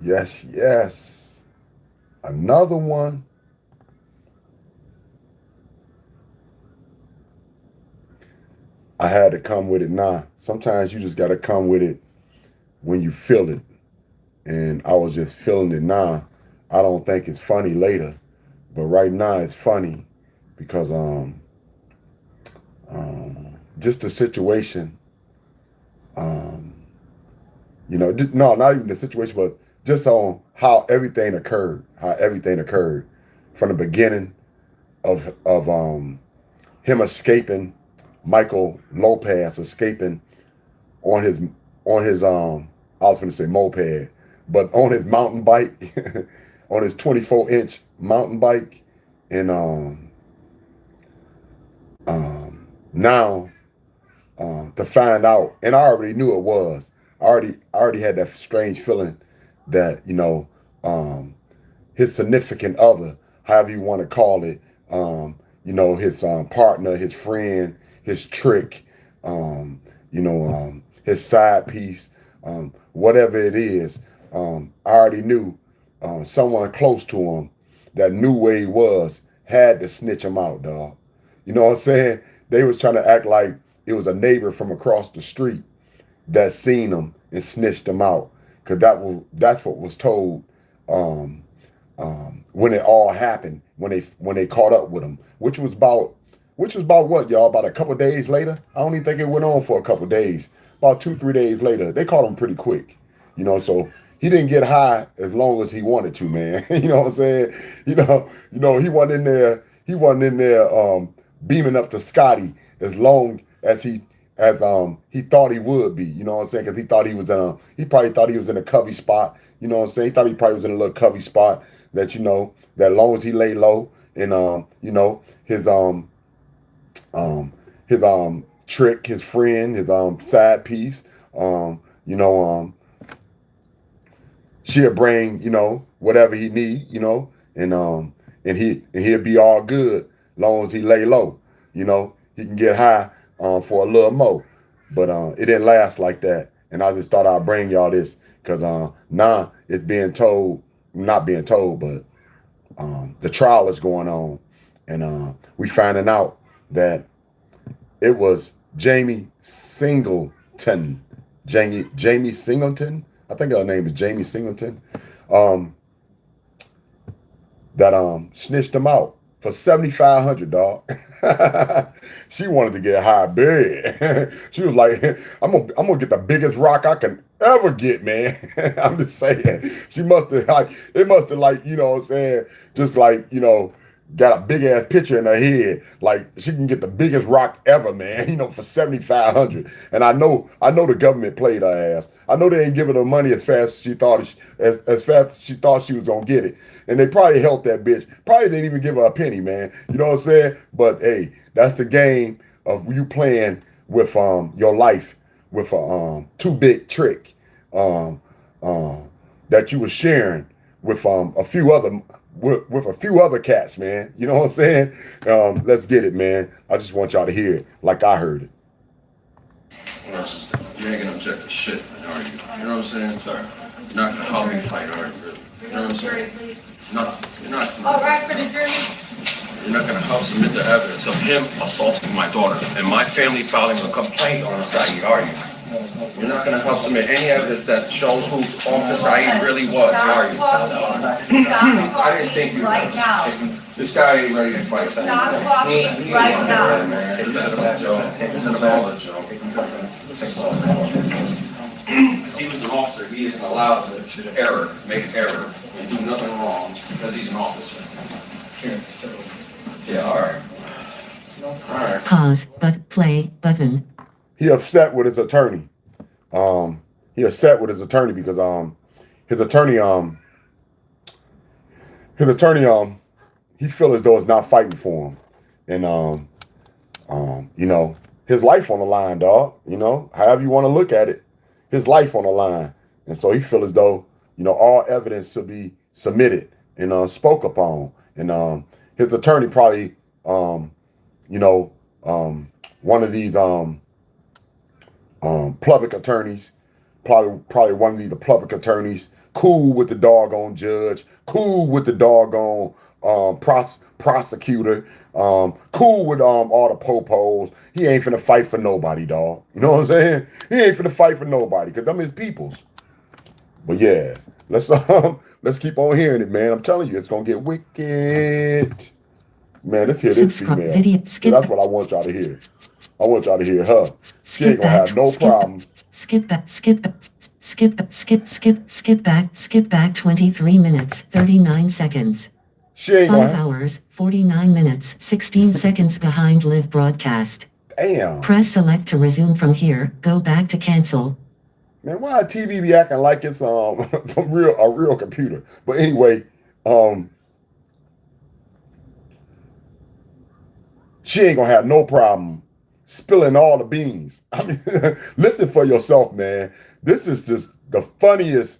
Yes, yes. Another one. I had to come with it now. Sometimes you just got to come with it when you feel it. And I was just feeling it now. I don't think it's funny later, but right now it's funny because just the situation, um no, not even the situation, but just on how everything occurred from the beginning of him escaping, Michael Lopez escaping on his I was going to say moped, but on his mountain bike, on his 24-inch mountain bike, and now to find out, and I already knew it was. I already had that strange feeling that his significant other, however you want to call it, his partner, his friend, his trick, his side piece, whatever it is. I already knew someone close to him that knew where he was had to snitch him out, dog. You know what I'm saying? They was trying to act like it was a neighbor from across the street that seen him and snitched him out, because that's what was told um, when it all happened, when they caught up with him, which was about what, y'all, about a couple days later. I don't even think it went on for a couple days. About 2 3 days later, they caught him pretty quick. So he didn't get high as long as he wanted to, man. You know what I'm saying? He wasn't in there. He wasn't in there beaming up to Scotty as long as he thought he would be. You know what I'm saying? Because he probably thought he was in a covey spot. You know what I'm saying? He thought he probably was in a little covey spot that that long as he lay low and his trick, his friend, his side piece, you know she'll bring whatever he need, and he'll be all good long as he lay low. He can get high for a little more, but it didn't last like that. And I just thought I'd bring y'all this because now it's being told, not being told, but the trial is going on, and we finding out that it was Jamie Singleton. Jamie Singleton. I think her name is Jamie Singleton. Um, that snitched him out for 7,500, dog. She wanted to get high bad. She was like, I'm gonna get the biggest rock I can ever get, man. I'm just saying. She must have like, what I'm saying, just like, got a big ass picture in her head. Like she can get the biggest rock ever, man, for 7,500. And I know the government played her ass. I know they ain't giving her money as fast as she thought as fast as she thought she was gonna get it. And they probably helped that bitch. Probably didn't even give her a penny, man. You know what I'm saying? But hey, that's the game of you playing with your life with a too big trick um that you were sharing with a few other cats, man. You know what I'm saying? Let's get it, man. I just want y'all to hear it like I heard it. You ain't gonna object to shit, are you? You know what I'm saying? Sorry. You're not gonna help me fight, are you, really? You know what I'm saying? No, you're not. All right, for the jury. You're not gonna help submit the evidence of him assaulting my daughter and my family filing a complaint on Saeed, are you? You're not gonna help submit any evidence that shows who Officer Saeed really was, are you? I didn't think you right now. This guy ain't ready to fight. Stop talking right now. This is a joke. This is all a joke. Because he was an officer, he isn't allowed to make error, and do nothing wrong because he's an officer. Yeah, all right. All right. Pause, but play button. He upset with his attorney. He upset with his attorney because his attorney he feel as though it's not fighting for him, and his life on the line, dog. However you want to look at it, his life on the line, and so he feel as though all evidence should be submitted and spoke upon, and his attorney probably one of these public attorneys, probably one of these public attorneys cool with the doggone judge, cool with the doggone prosecutor, cool with all the popos. He ain't finna fight for nobody, dog. You know what I'm saying? He ain't finna fight for nobody, cause them his peoples. But yeah, let's keep on hearing it, man. I'm telling you, it's gonna get wicked. Man, let's hear this female. That's what I want y'all to hear. I want y'all to hear her. She ain't gonna have no problems. Skip back 23 minutes, 39 seconds. She ain't 5 hours, 49 minutes, 16 seconds behind live broadcast. Damn. Press select to resume from here. Go back to cancel. Man, why TV be acting like it's a real computer? But anyway, she ain't gonna have no problem spilling all the beans. I mean, listen for yourself, man. This is just the funniest.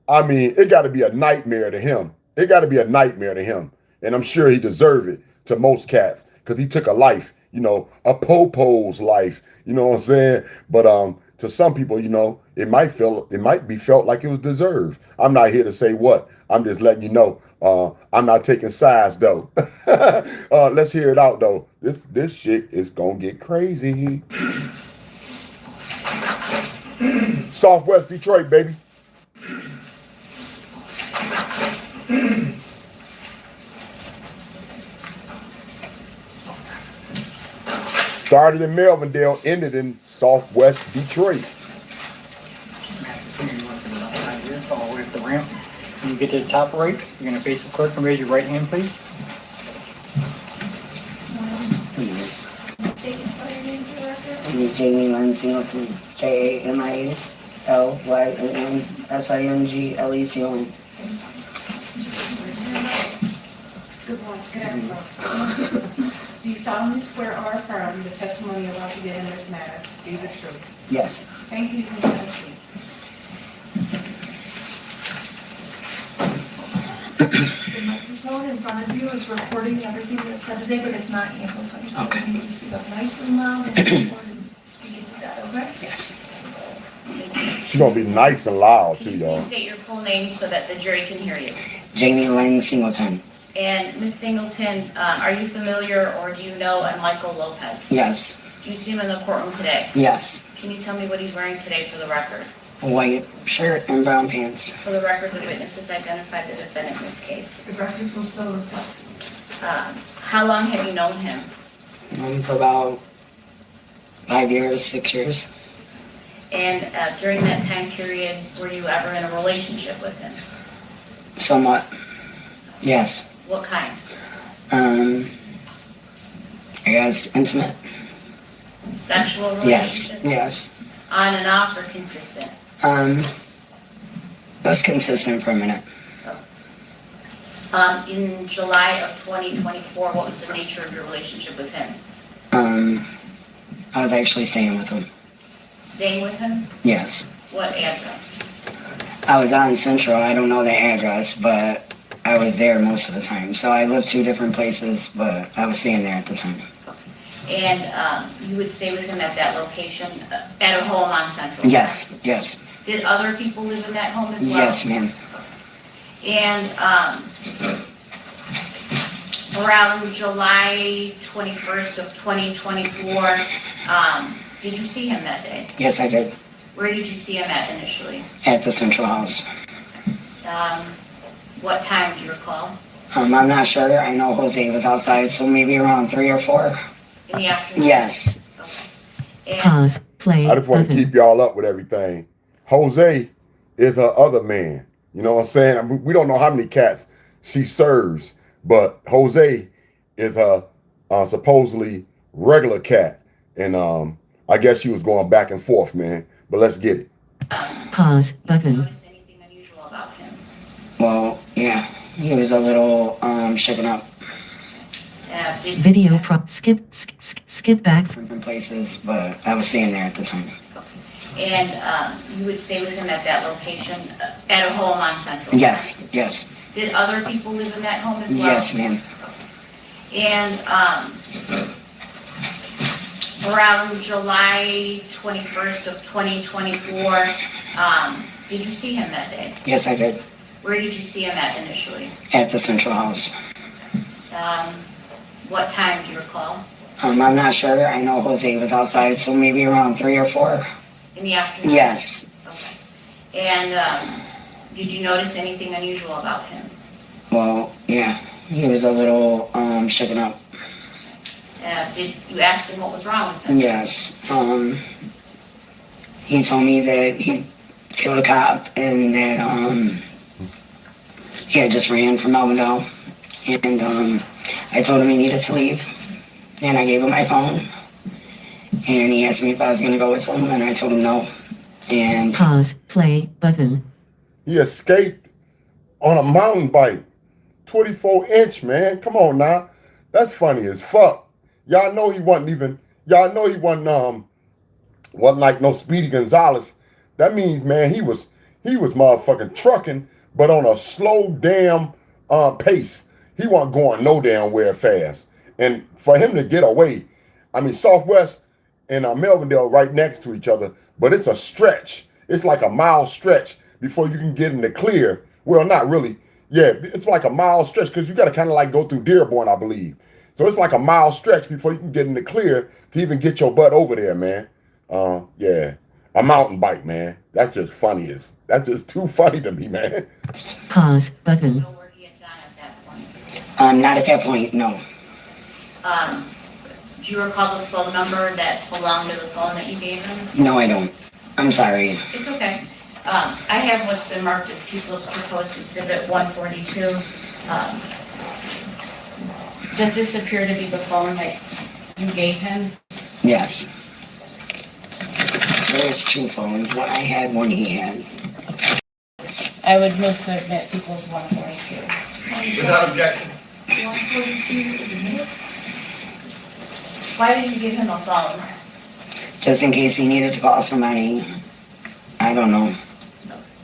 I mean, it got to be a nightmare to him. It got to be a nightmare to him, and I'm sure he deserved it to most cats because he took a life, you know, a popo's life. You know what I'm saying? But to some people, you know, it might be felt like it was deserved. I'm not here to say what. I'm just letting you know. I'm not taking sides though. Let's hear it out though. This shit is gonna get crazy. Southwest Detroit, baby. Started in Melvindale, ended in Southwest Detroit. All the way up the ramp. When you get to the top right, you're going to face the clerk and raise your right hand, please. Jamie Lynn Singleton, JamieLynSingleton. Good morning. Good afternoon. Do you solemnly swear or affirm the testimony you're about to give in this matter to be the truth? Yes. Thank you for having a seat. The microphone in front of you is recording everything that's said today, but it's not amplified. So Okay. you need to speak up nice and loud and record and speak into that, okay? Yes. She's gonna be nice and loud too, y'all. Please state your full name so that the jury can hear you. Jamie Lynn Singleton. And Ms. Singleton, are you familiar or do you know a Michael Lopez? Yes. Do you see him in the courtroom today? Yes. Can you tell me what he's wearing today for the record? White shirt and brown pants. For the record, the witnesses identified the defendant in this case. The record will so reflect. How long have you known him? For about 5 years, 6 years. And during that time period, were you ever in a relationship with him? Somewhat. Yes. What kind? I guess intimate. Sexual Yes. relationship? Yes. On and off or consistent? That's consistent for a minute. In July of 2024, what was the nature of your relationship with him? I was actually staying with him. Staying with him? Yes. What address? I was on Central. I don't know the address, but I was there most of the time. So I lived 2 different places, but I was staying there at the time. And you would stay with him at that location, at a home on Central? Yes. Yes. Did other people live in that home as well? Yes, ma'am. And around July 21st of 2024, did you see him that day? Yes, I did. Where did you see him at initially? At the Central House. What time do you recall? I'm not sure. I know Jose was outside, so maybe around 3 or 4. In the afternoon? Yes. Okay. And Pause. Play. I just want to button. keep y'all up with everything. Jose is her other man. You know what I'm saying? I mean, we don't know how many cats she serves, but Jose is her supposedly regular cat. And I guess she was going back and forth, man. But let's get it. Pause did you button. notice anything unusual about him? Well, yeah. He was a little shaken up. Did Video skip back. Different places, but I was staying there at the time. And you would stay with him at that location, at a home on Central? Yes. Yes. Did other people live in that home as well? Yes, ma'am. And around July 21st of 2024, Did you see him that day? Yes, I did. Where did you see him at initially? At the Central House. What time do you recall? I'm not sure. I know Jose was outside, so maybe around 3 or 4. In the afternoon? Yes. Okay. And did you notice anything unusual about him? Well, yeah. He was a little shaken up. Did you ask him what was wrong with him? Yes. He told me that he killed a cop and that he had just ran from Melvindale. And I told him he needed to leave. And I gave him my phone. And he asked me if I was going to go with him, and I told him no. And Pause. Play button. He escaped on a mountain bike. 24-inch, man. Come on now. That's funny as fuck. Y'all know he wasn't wasn't like no Speedy Gonzalez. That means, man, he was motherfucking trucking, but on a slow damn pace. He wasn't going no damn where fast. And for him to get away, I mean, Southwest and Melvindale right next to each other, but it's a stretch. It's like a mile stretch before you can get in the clear. Well, not really. Yeah, it's like a mile stretch because you got to kind of like go through Dearborn, I believe. So it's like a mile stretch before you can get in the clear to even get your butt over there, man. Yeah, a mountain bike, man. That's just funny. That's just too funny to me, man. Pause button. Do you know where he had gone at that point? not at that point, no. Do you recall the phone number that belonged to the phone that you gave him? No, I don't. I'm sorry. It's okay. I have what's been marked as People's Proposed Exhibit 142. Does this appear to be the phone that you gave him? Yes. There's 2 phones. One I had, one he had. I would move to admit People's 142. Without objection. 142 is admitted. Why did you give him a phone? Just in case he needed to call somebody. I don't know.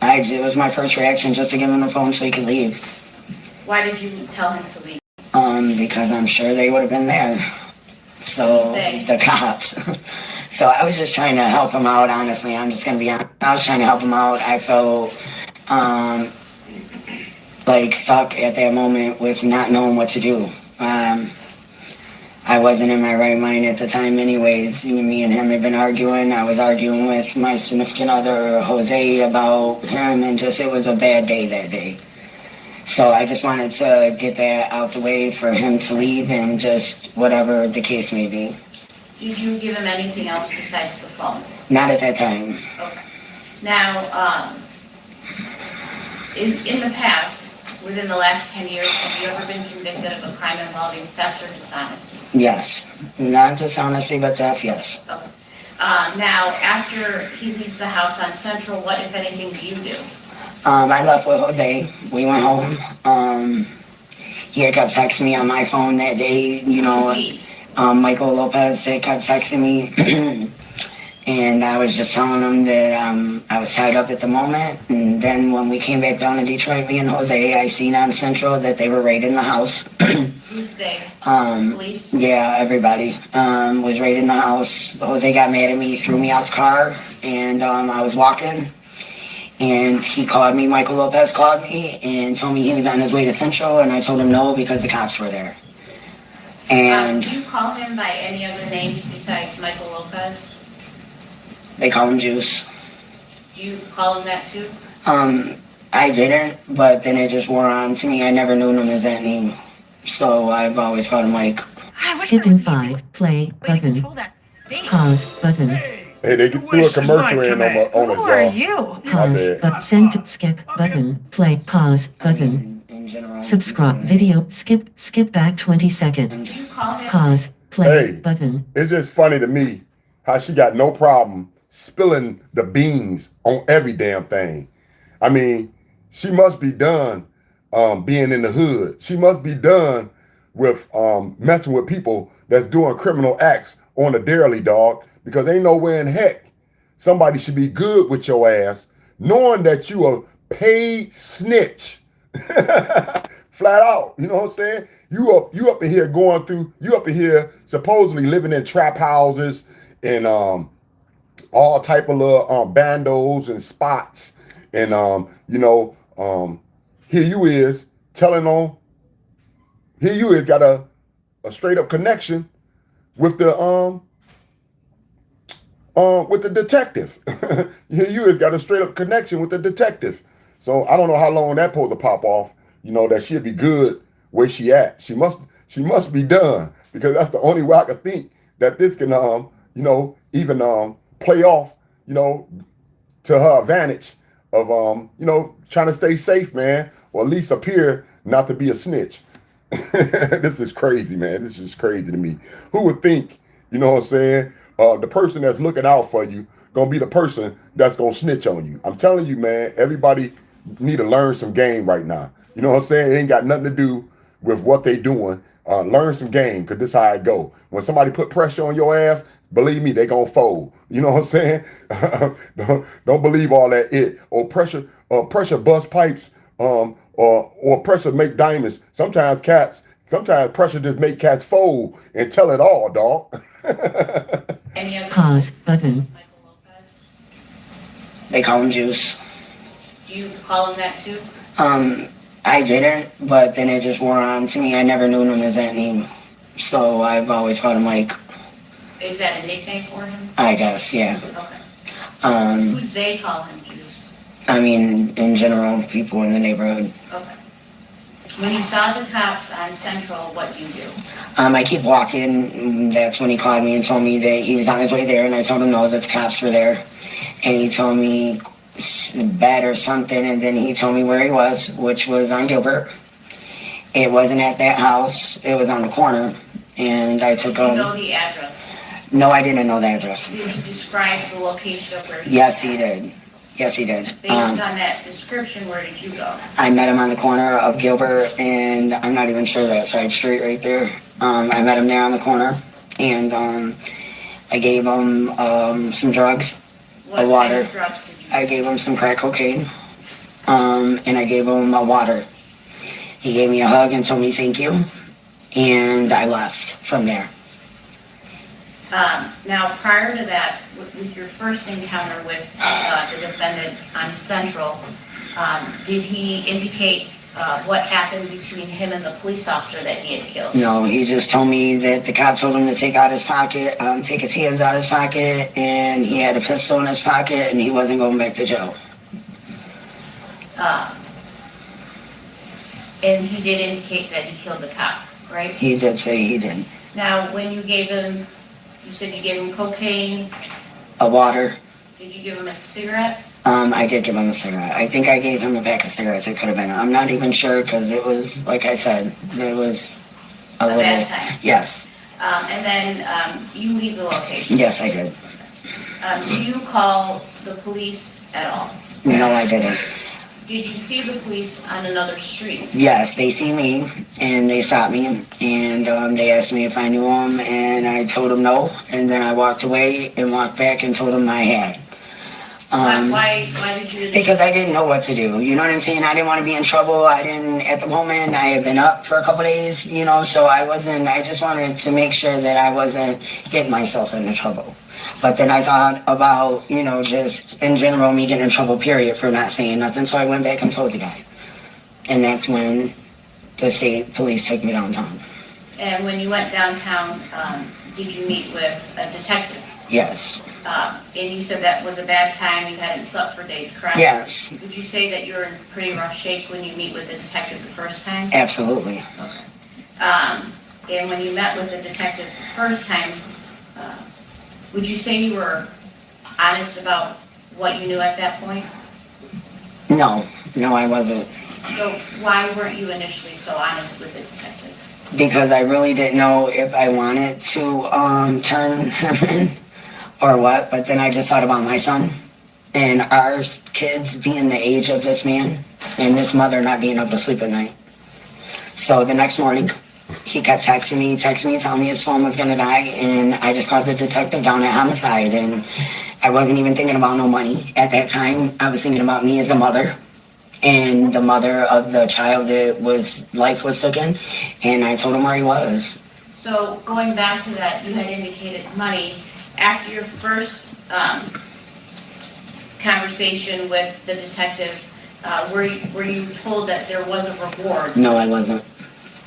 It was my first reaction just to give him the phone so he could leave. Why did you tell him to leave? Because I'm sure they would have been there. So, the cops. So I was just trying to help him out, honestly. I'm just going to be honest. I was trying to help him out. I felt, like stuck at that moment with not knowing what to do. I wasn't in my right mind at the time anyways. Me and him had been arguing. I was arguing with my significant other, Jose, about him, and it was a bad day that day. So I just wanted to get that out the way for him to leave and just whatever the case may be. Did you give him anything else besides the phone? Not at that time. Okay. Now, in the past, within the last 10 years, have you ever been convicted of a crime involving theft or dishonesty? Yes. Not dishonesty, but theft, yes. Okay. Now, after he leaves the house on Central, what, if anything, do you do? I left with Jose. We went home. He had kept texting me on my phone that day, Michael Lopez, they kept texting me. And I was just telling him that I was tied up at the moment. And then when we came back down to Detroit, me and Jose, I seen on Central that they were raiding the house. Who's they? Police? Yeah, everybody was raiding the house. Jose got mad at me, threw me out the car, and I was walking. And he called me, Michael Lopez called me, and told me he was on his way to Central, and I told him no because the cops were there. And do you call him by any other names besides Michael Lopez? they call him Juice. Do you call him that too? I didn't, but then it just wore on to me. I never knew him as that name. So I've always called him Mike. Skipping 5. Play button. Pause button. Hey, they threw a commercial in on us, Who are y'all. you? Pause. But send to skip button. Play pause button. In general. Subscribe video. Skip back 20 seconds. Do you call him? Pause. Play Hey. button. It's just funny to me how she got no problem spilling the beans on every damn thing. I mean, she must be done being in the hood. She must be done with messing with people that's doing criminal acts on the daily, dog, because ain't nowhere in heck somebody should be good with your ass knowing that you a paid snitch. Flat out, you know what I'm saying? You up in here going through, you up in here supposedly living in trap houses and all type of little bandos and spots And here you is telling on. Here you is got a straight up connection with the detective. Here you is got a straight up connection with the detective. So I don't know how long that supposed to pop off. That she'll be good where she at. She must be done, because that's the only way I could think that this can even play off to her advantage of trying to stay safe, man, or at least appear not to be a snitch. This is crazy, man. This is crazy to me. Who would think, the person that's looking out for you gonna be the person that's gonna snitch on you? I'm telling you, man, everybody need to learn some game right now. You know what I'm saying? It ain't got nothing to do with what they doing. Learn some game, because this is how it go. When somebody put pressure on your ass, believe me, they gonna fold. You know what I'm saying? don't believe all that or pressure bust pipes, or pressure make diamonds. Sometimes pressure just make cats fold and tell it all, dog. Any other? Pause button. Michael Lopez? They call him Juice. Do you call him that too? I didn't, but then it just wore on to me. I never knew him as that name, so I've always called him Mike. Is that a nickname for him? I guess, yeah. Okay. Who's they call him Juice? I mean, in general, people in the neighborhood. Okay. When you saw the cops on Central, what did you do? I keep walking. That's when he called me and told me that he was on his way there, and I told him no, that the cops were there. And he told me bed or something, and then he told me where he was, which was on Gilbert. It wasn't at that house. It was on the corner, and I took Did you know the address? No, I didn't know the address. Did he describe the location of where he Yes, was he at? did. Yes, he did. Based on that description, where did you go? I met him on the corner of Gilbert, and I'm not even sure that side street right there. I met him there on the corner, and I gave him some drugs, What water. kind of drugs did you I gave him some crack cocaine, and I gave him a water. He gave me a hug and told me thank you, and I left from there. Now, prior to that, with your first encounter with the defendant on Central, did he indicate what happened between him and the police officer that he had killed? No, he just told me that the cop told him to take out his pocket, take his hands out of his pocket, and he had a pistol in his pocket, and he wasn't going back to jail. And he did indicate that he killed the cop, right? He did say he did. Now, when you gave him, you said you gave him cocaine. A water. Did you give him a cigarette? I did give him a cigarette. I think I gave him a pack of cigarettes. It could have been. I'm not even sure, because it was, like I said, it was a little. Bad time. Yes. And then you leave the location. Yes, I did. Do you call the police at all? No, I didn't. Did you see the police on another street? Yes, they see me, and they stopped me, and they asked me if I knew him, and I told them no, and then I walked away and walked back and told them I had. Why did you? Because I didn't know what to do. You know what I'm saying? I didn't want to be in trouble. I didn't, at the moment, I had been up for a couple days, so I just wanted to make sure that I wasn't getting myself into trouble. But then I thought about, just in general, me getting in trouble, period, for not saying nothing. So I went back and told the guy. And that's when the state police took me downtown. And when you went downtown, did you meet with a detective? Yes. And you said that was a bad time, you hadn't slept for days, correct? Yes. Would you say that you were in pretty rough shape when you meet with the detective the first time? Absolutely. Okay. And when you met with the detective the first time, would you say you were honest about what you knew at that point? No, I wasn't. So why weren't you initially so honest with the detective? Because I really didn't know if I wanted to turn him in or what, but then I just thought about my son and our kids being the age of this man and this mother not being able to sleep at night. So the next morning, he kept texting me, telling me his phone was gonna die, and I just called the detective down at homicide, and I wasn't even thinking about no money at that time. I was thinking about me as a mother and the mother of the child that life was taken, and I told him where he was. So going back to that, you had indicated money. After your first conversation with the detective, were you told that there was a reward No, I wasn't.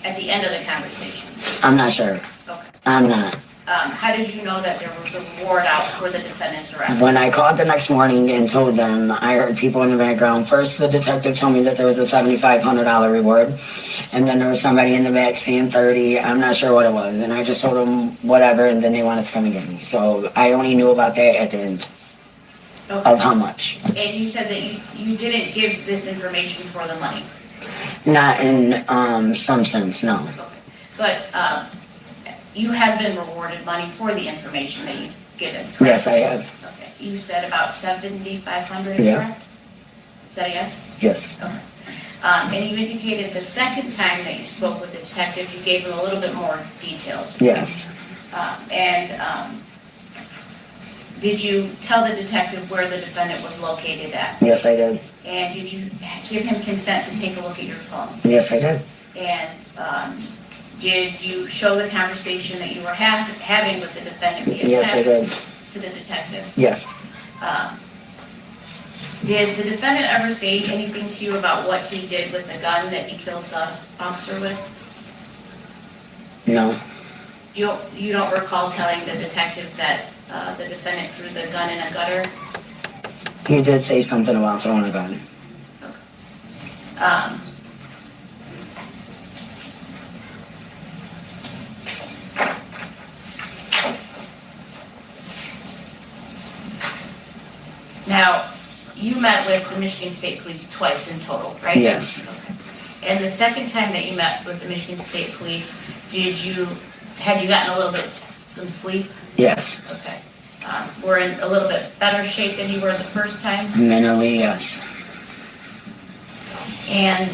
at the end of the conversation? I'm not sure. Okay. I'm not. How did you know that there was a reward out for the defendant's arrest? When I called the next morning and told them, I heard people in the background. First, the detective told me that there was a $7,500 reward. And then there was somebody in the back saying 30. I'm not sure what it was. And I just told them whatever, and then they wanted to come and get me. So I only knew about that at the end of how much. And you said that you didn't give this information for the money. Not in some sense, no. Okay. But you have been rewarded money for the information that you've given, correct? Yes, I have. Okay. You said about $7,500, Yeah. correct? Is that a yes? Yes. Okay. And you indicated the second time that you spoke with the detective, you gave him a little bit more details. Yes. Did you tell the detective where the defendant was located at? Yes, I did. And did you give him consent to take a look at your phone? Yes, I did. And did you show the conversation that you were having with the defendant via Yes, I did. text to the detective? Yes. Did the defendant ever say anything to you about what he did with the gun that he killed the officer with? No. You don't recall telling the detective that the defendant threw the gun in a gutter? He did say something about throwing a gun. Now, you met with the Michigan State Police twice in total, right? Yes. Okay. And the second time that you met with the Michigan State Police, had you gotten a little bit some sleep? Yes. Okay. Were in a little bit better shape than you were the first time? Mentally, yes. And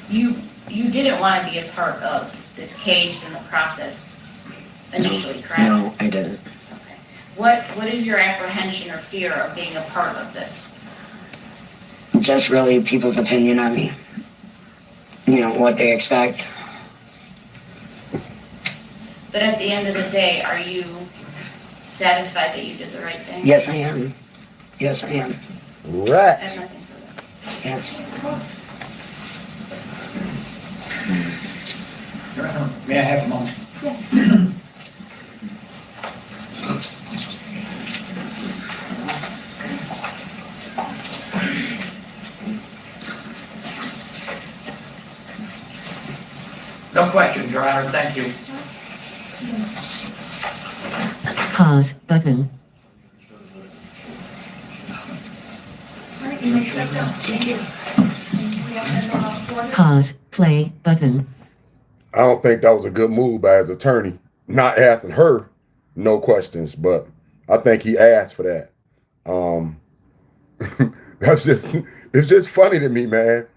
you didn't want to be a part of this case and the process initially, correct? No, I didn't. Okay. What is your apprehension or fear of being a part of this? Just really people's opinion on me. You know, what they expect. But at the end of the day, are you satisfied that you did the right thing? Yes, I am. Yes, I am. I Right. have nothing further. Yes. Your Honor, may I have a moment? Yes. No questions, Your Honor, thank you. Pause button. All right, you may step down. Thank you. We have to go forward. Pause play button. I don't think that was a good move by his attorney, not asking her no questions, but I think he asked for that. It's just funny to me, man.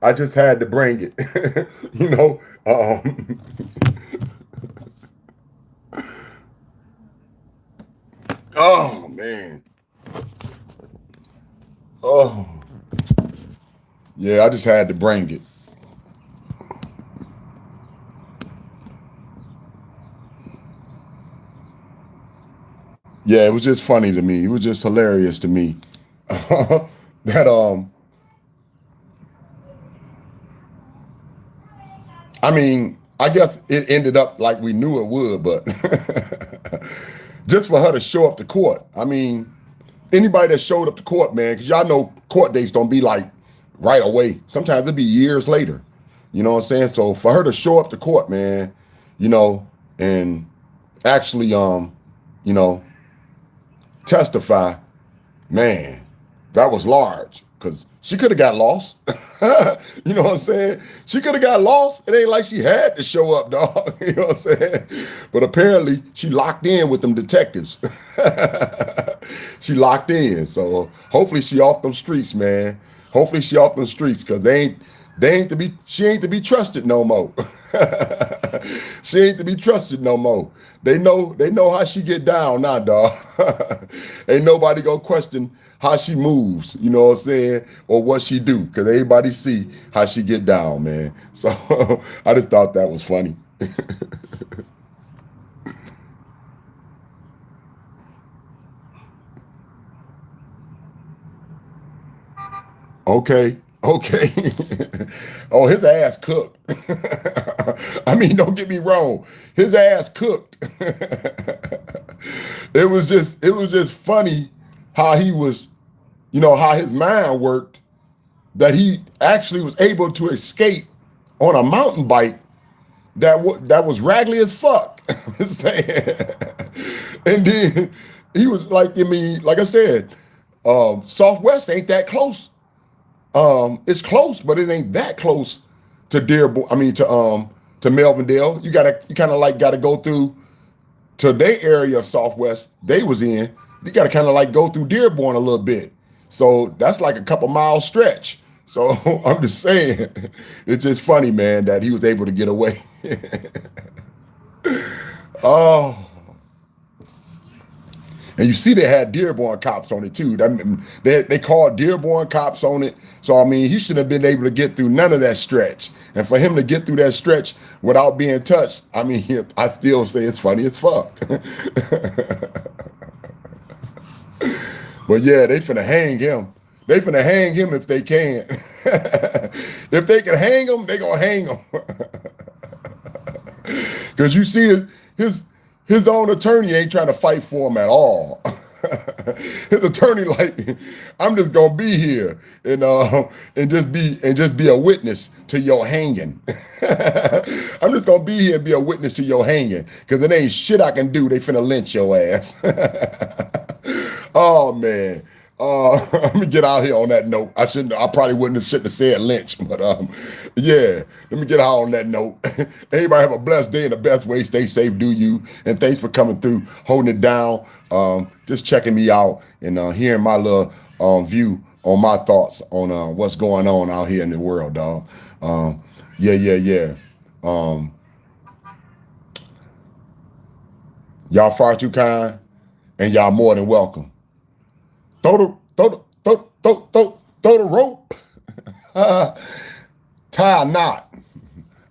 I just had to bring it, you know. Oh man. Oh. Yeah, I just had to bring it. Yeah, it was just funny to me. It was just hilarious to me. That I mean, I guess it ended up like we knew it would, but just for her to show up to court. I mean, anybody that showed up to court, man, because y'all know court dates don't be like right away. Sometimes it'll be years later. You know what I'm saying? So for her to show up to court, man, you know, and actually, you know, testify, man, that was large, because she could have got lost. You know what I'm saying? She could have got lost. It ain't like she had to show up, dog. You know what I'm saying? But apparently she locked in with them detectives. She locked in. So hopefully she off them streets, man. Hopefully she off them streets, because she ain't to be trusted no more. She ain't to be trusted no more. They know how she get down now, dog. Ain't nobody gonna question how she moves, you know what I'm saying, or what she do, because everybody see how she get down, man. So I just thought that was funny. Okay. Okay. Oh, his ass cooked. I mean, don't get me wrong. His ass cooked. It was just funny how he was, how his mind worked, that he actually was able to escape on a mountain bike that was raggedy as fuck. And then he was like, like I said, Southwest ain't that close. It's close, but it ain't that close to Dearborn. To Melvindale. You kind of like gotta go through to their area of Southwest they was in. You gotta kind of like go through Dearborn a little bit. So that's like a couple mile stretch. So I'm just saying, it's just funny, man, that he was able to get away. Oh. And you see they had Dearborn cops on it too. They called Dearborn cops on it. So, he shouldn't have been able to get through none of that stretch. And for him to get through that stretch without being touched, I still say it's funny as fuck. But yeah, they finna hang him. They finna hang him if they can. If they can hang him, they gonna hang him. Because you see his own attorney ain't trying to fight for him at all. His attorney like, I'm just gonna be here and just be a witness to your hanging. I'm just gonna be here and be a witness to your hanging, because it ain't shit I can do. They finna lynch your ass. Oh man. Let me get out here on that note. I probably shouldn't have said lynch, but yeah, let me get out on that note. Everybody have a blessed day in the best way. Stay safe, do you. And thanks for coming through, holding it down, just checking me out and hearing my little view on my thoughts on what's going on out here in the world, dog. Yeah. Y'all far too kind, and y'all more than welcome. Throw the rope. Tie a knot.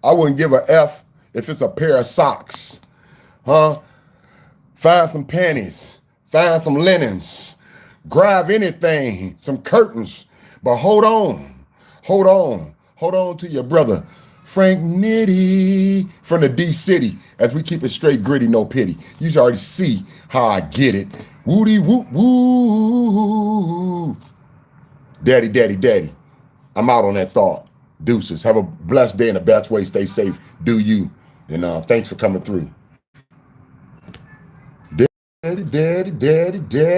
I wouldn't give a F if it's a pair of socks. Find some panties. Find some linens. Grab anything. Some curtains. But hold on. Hold on to your brother, Frank Nitty from the D-City, as we keep it straight, gritty, no pity. You should already see how I get it. Woody whoop woo. Daddy. I'm out on that thought. Deuces. Have a blessed day in the best way. Stay safe. Do you. And thanks for coming through. Daddy.